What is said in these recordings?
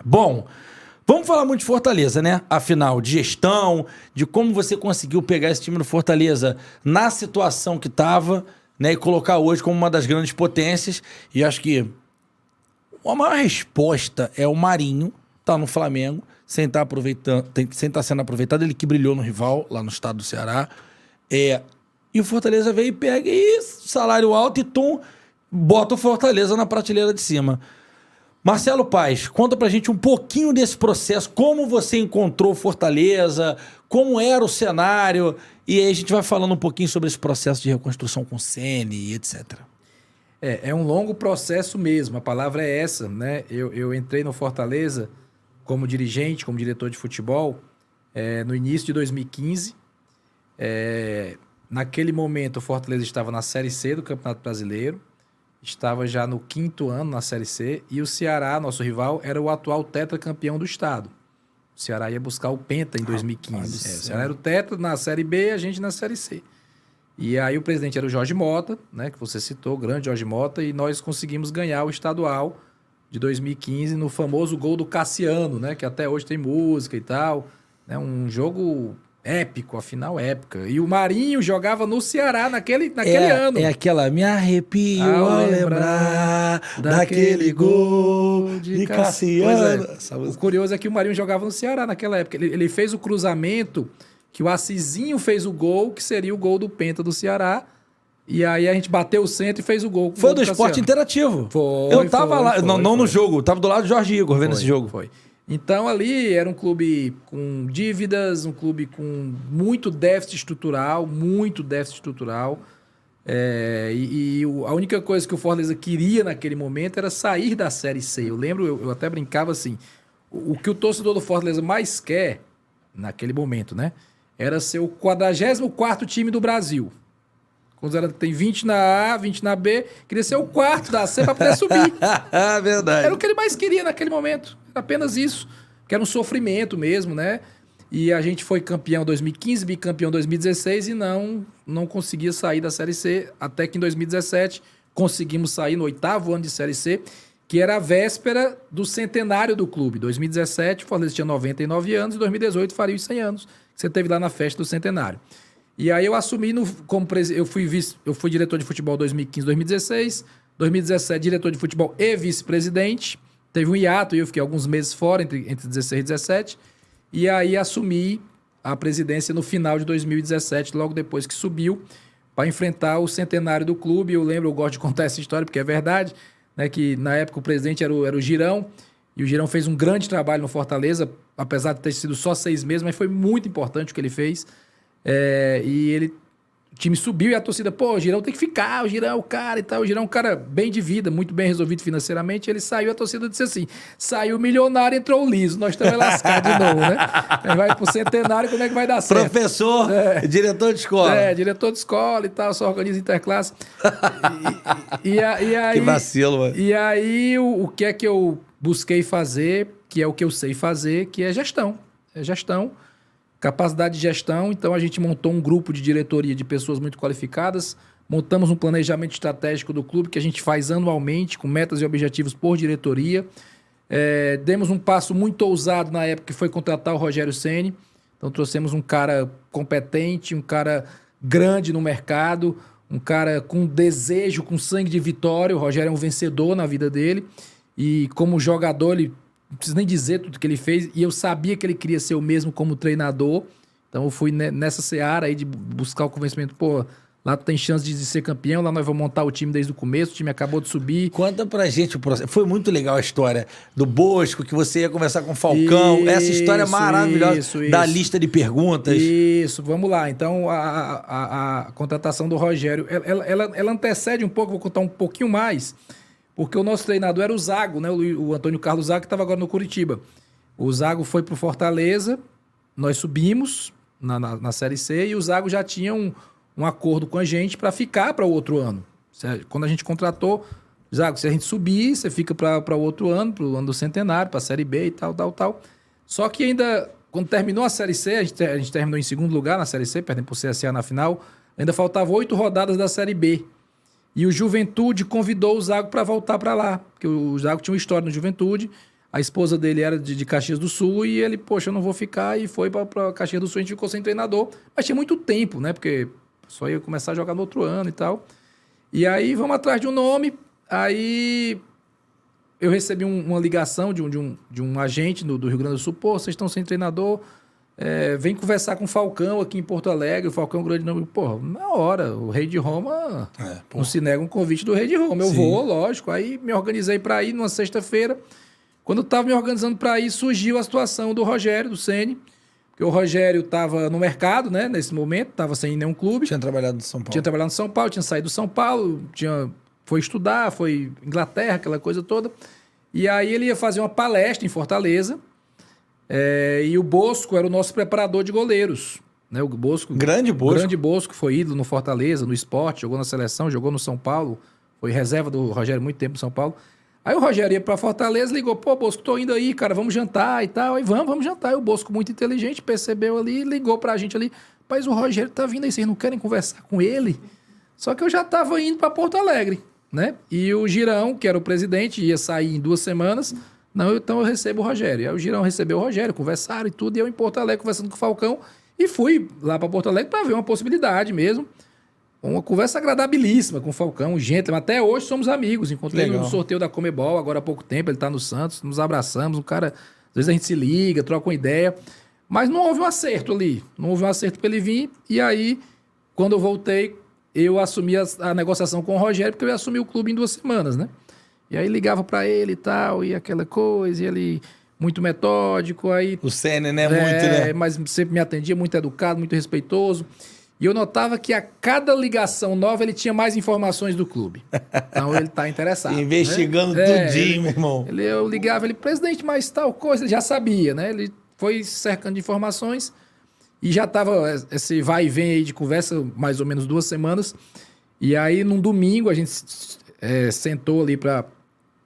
Bom, vamos falar muito de Fortaleza, né? Afinal, de gestão, de como você conseguiu pegar esse time do Fortaleza na situação que estava, né? E colocar hoje como uma das grandes potências. E acho que a maior resposta é o Marinho, tá no Flamengo, sem estar aproveitando, sem estar sendo aproveitado, ele que brilhou no rival, lá no estado do Ceará. E o Fortaleza veio e pega e salário alto e bota o Fortaleza na prateleira de cima. Marcelo Paes, conta pra gente um pouquinho desse processo, como você encontrou o Fortaleza, como era o cenário, e aí a gente vai falando um pouquinho sobre esse processo de reconstrução com o Ceni e etc. É um longo processo mesmo, a palavra é essa, né? Eu entrei no Fortaleza como dirigente, como diretor de futebol, no início de 2015. Naquele momento, o Fortaleza estava na Série C do Campeonato Brasileiro, estava já no 5º ano na Série C, e o Ceará, nosso rival, era o atual tetracampeão do estado. O Ceará ia buscar o Penta em 2015. O Ceará era o tetra na Série B e a gente na Série C. E aí o presidente era o Jorge Mota, né, que você citou, o grande Jorge Mota, e nós conseguimos ganhar o estadual de 2015 no famoso gol do Cassiano, né, que até hoje tem música e tal. Né, um jogo épico, a final épica. E o Marinho jogava no Ceará naquele ano. É aquela, me arrepio ao lembrar daquele gol de Cassiano. O curioso é que o Marinho jogava no Ceará naquela época. Ele fez o cruzamento, que o Assisinho fez o gol, que seria o gol do Penta do Ceará. E aí a gente bateu o centro e fez o gol. Foi do Esporte Interativo. Eu tava lá, não no jogo, tava do lado do Jorge Igor vendo esse jogo. Foi. Então ali era um clube com dívidas, um clube com muito déficit estrutural, a única coisa que o Fortaleza queria naquele momento era sair da Série C. Eu lembro, eu até brincava assim, o que o torcedor do Fortaleza mais quer, naquele momento, né, era ser o 44º time do Brasil. Quando tem 20 na A, 20 na B, queria ser o 4º da C para poder subir. Verdade. Era o que ele mais queria naquele momento. Era apenas isso. Que era um sofrimento mesmo, né? E a gente foi campeão em 2015, bicampeão em 2016 e não conseguia sair da Série C. Até que em 2017 conseguimos sair no 8º ano de Série C, que era a véspera do centenário do clube. 2017, o Fortaleza tinha 99 anos e 2018 faria os 100 anos. Você teve lá na festa do centenário. E aí eu assumi como presidente, eu fui diretor de futebol 2015, 2016, 2017 diretor de futebol e vice-presidente. Teve um hiato e eu fiquei alguns meses fora, entre 16 e 17. E aí assumi a presidência no final de 2017, logo depois que subiu, para enfrentar o centenário do clube. Eu gosto de contar essa história porque é verdade, né, que na época o presidente era o Girão, e o Girão fez um grande trabalho no Fortaleza, apesar de ter sido só 6 meses, mas foi muito importante o que ele fez. O time subiu e a torcida, o Girão tem que ficar, o Girão é o cara e tal. O Girão é um cara bem de vida, muito bem resolvido financeiramente. Ele saiu, a torcida disse assim, saiu milionário, entrou liso. Nós estamos lascados de novo, né? Aí vai pro centenário, como é que vai dar certo? Professor, diretor de escola. Diretor de escola e tal, só organiza interclasse. e aí, que vacilo, mano. E aí, o que é que eu busquei fazer, que é o que eu sei fazer, que é gestão. Capacidade de gestão, então a gente montou um grupo de diretoria de pessoas muito qualificadas, montamos um planejamento estratégico do clube que a gente faz anualmente, com metas e objetivos por diretoria. Demos um passo muito ousado na época, que foi contratar o Rogério Ceni. Então trouxemos um cara competente, um cara grande no mercado, um cara com desejo, com sangue de vitória. O Rogério é um vencedor na vida dele e como jogador ele não preciso nem dizer tudo que ele fez, e eu sabia que ele queria ser o mesmo como treinador, então eu fui nessa seara aí de buscar o convencimento, lá tu tem chance de ser campeão, lá nós vamos montar o time desde o começo, o time acabou de subir. Conta pra gente o processo, foi muito legal a história do Bosco, que você ia conversar com o Falcão, essa história maravilhosa da lista de perguntas. Isso, vamos lá, então a contratação do Rogério, ela antecede um pouco, vou contar um pouquinho mais, porque o nosso treinador era o Zago, né? O Antônio Carlos Zago, que estava agora no Curitiba. O Zago foi pro Fortaleza, nós subimos na Série C e o Zago já tinha um acordo com a gente para ficar para o outro ano. Quando a gente contratou, Zago, se a gente subir, você fica para o outro ano, para o ano do centenário, para a Série B e tal. Só que ainda, quando terminou a Série C, a gente terminou em segundo lugar na Série C, perdendo para o CSA na final, ainda faltavam 8 rodadas da Série B. E o Juventude convidou o Zago para voltar para lá, porque o Zago tinha uma história no Juventude. A esposa dele era de Caxias do Sul e ele, poxa, eu não vou ficar, e foi para Caxias do Sul. A gente ficou sem treinador, mas tinha muito tempo, né? Porque só ia começar a jogar no outro ano e tal. E aí vamos atrás de um nome. Aí eu recebi uma ligação de um agente do Rio Grande do Sul. Pô, vocês estão sem treinador, vem conversar com o Falcão aqui em Porto Alegre. O Falcão é um grande nome. Pô, na hora, o Rei de Roma não se nega um convite do Rei de Roma. Eu vou, lógico. Aí me organizei para ir numa sexta-feira. Quando eu estava me organizando para ir, surgiu a situação do Rogério, do Ceni, porque o Rogério estava no mercado, né, nesse momento, estava sem nenhum clube. Tinha trabalhado no São Paulo. Tinha trabalhado no São Paulo, tinha saído do São Paulo, foi estudar, foi Inglaterra, aquela coisa toda. E aí ele ia fazer uma palestra em Fortaleza, e o Bosco era o nosso preparador de goleiros. Né, o Bosco, Grande Bosco. Grande Bosco, foi ídolo no Fortaleza, no Sport, jogou na seleção, jogou no São Paulo, foi reserva do Rogério muito tempo no São Paulo. Aí o Rogério ia pra Fortaleza, ligou, pô, Bosco, tô indo aí, cara, vamos jantar e tal. Aí vamos jantar. Aí o Bosco, muito inteligente, percebeu ali, ligou pra gente ali. Mas o Rogério tá vindo aí, vocês não querem conversar com ele? Só que eu já tava indo pra Porto Alegre, né? E o Girão, que era o presidente, ia sair em 2 semanas. Não, então eu recebo o Rogério. Aí o Girão recebeu o Rogério, conversaram e tudo. E eu em Porto Alegre conversando com o Falcão. E fui lá pra Porto Alegre pra ver uma possibilidade mesmo. Uma conversa agradabilíssima com o Falcão, gentleman. Até hoje somos amigos. Encontrei ele no sorteio da Comebol agora há pouco tempo. Ele tá no Santos, nos abraçamos. O cara, às vezes a gente se liga, troca uma ideia. Mas não houve um acerto ali. Não houve um acerto para ele vir. E aí, quando eu voltei, eu assumi a negociação com o Rogério, porque eu ia assumir o clube em 2 semanas, né? E aí ligava para ele e tal, e aquela coisa, e ele muito metódico. Aí, o Ceni, né? Muito, né? Mas sempre me atendia, muito educado, muito respeitoso. E eu notava que a cada ligação nova ele tinha mais informações do clube. Então ele tá interessado. Investigando tudinho, meu irmão. Eu ligava, ele, presidente, mas tal coisa, ele já sabia, né? Ele foi cercando de informações e já tava esse vai e vem aí de conversa, mais ou menos 2 semanas. E aí, num domingo, a gente sentou ali pra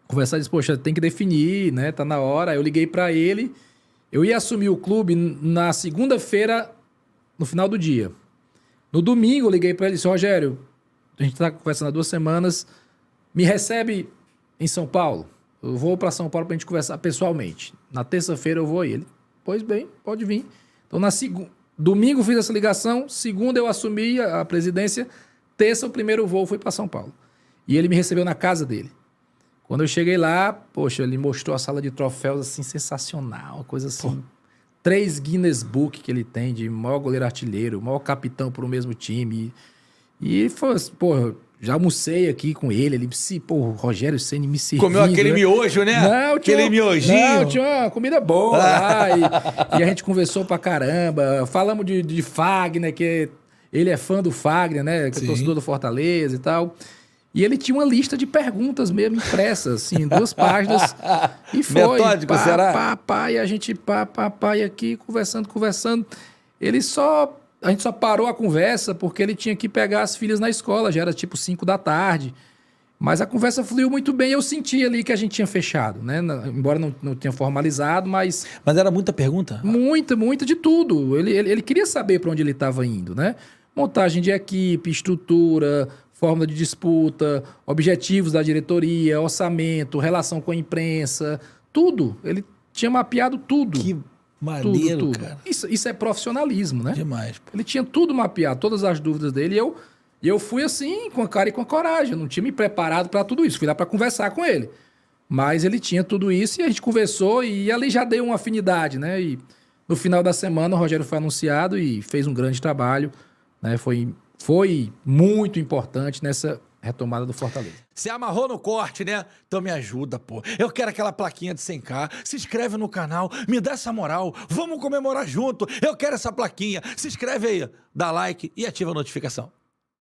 conversar e disse, poxa, tem que definir, né? Tá na hora. Aí eu liguei pra ele. Eu ia assumir o clube na segunda-feira, no final do dia. No domingo, eu liguei para ele e disse, Rogério, a gente está conversando há 2 semanas, me recebe em São Paulo. Eu vou para São Paulo para a gente conversar pessoalmente. Na terça-feira eu vou aí. Ele, pois bem, pode vir. Então, domingo fiz essa ligação, segunda eu assumi a presidência, terça o primeiro voo foi para São Paulo. E ele me recebeu na casa dele. Quando eu cheguei lá, poxa, ele mostrou a sala de troféus assim, sensacional, uma coisa assim... 3 Guinness Book que ele tem de maior goleiro artilheiro, maior capitão para o mesmo time. E foi, pô, já almocei aqui com ele. Ele disse, pô, o Rogério Ceni me serviu. Comeu aquele miojo, né? Não, aquele miojinho. Não, tinha uma comida boa lá. E a gente conversou pra caramba. Falamos de Fagner, que ele é fã do Fagner, né? Que é torcedor do Fortaleza e tal. E ele tinha uma lista de perguntas mesmo impressas, assim, 2 páginas. E foi. Metódico, será? E a gente e aqui, conversando. A gente só parou a conversa porque ele tinha que pegar as filhas na escola, já era tipo 5 da tarde. Mas a conversa fluiu muito bem e eu senti ali que a gente tinha fechado, né? Embora não tenha formalizado, mas... Mas era muita pergunta? Muita de tudo. Ele queria saber para onde ele estava indo, né? Montagem de equipe, estrutura... fórmula de disputa, objetivos da diretoria, orçamento, relação com a imprensa, tudo. Ele tinha mapeado tudo. Que maneiro, tudo. cara. Isso é profissionalismo, né? Demais. Ele tinha tudo mapeado, todas as dúvidas dele. E eu fui assim, com a cara e com a coragem. Eu não tinha me preparado para tudo isso. Fui lá para conversar com ele. Mas ele tinha tudo isso e a gente conversou e ali já deu uma afinidade, né? E no final da semana o Rogério foi anunciado e fez um grande trabalho, né? Foi muito importante nessa retomada do Fortaleza. Se amarrou no corte, né? Então me ajuda, pô. Eu quero aquela plaquinha de 100k. Se inscreve no canal, me dá essa moral. Vamos comemorar junto. Eu quero essa plaquinha. Se inscreve aí, dá like e ativa a notificação.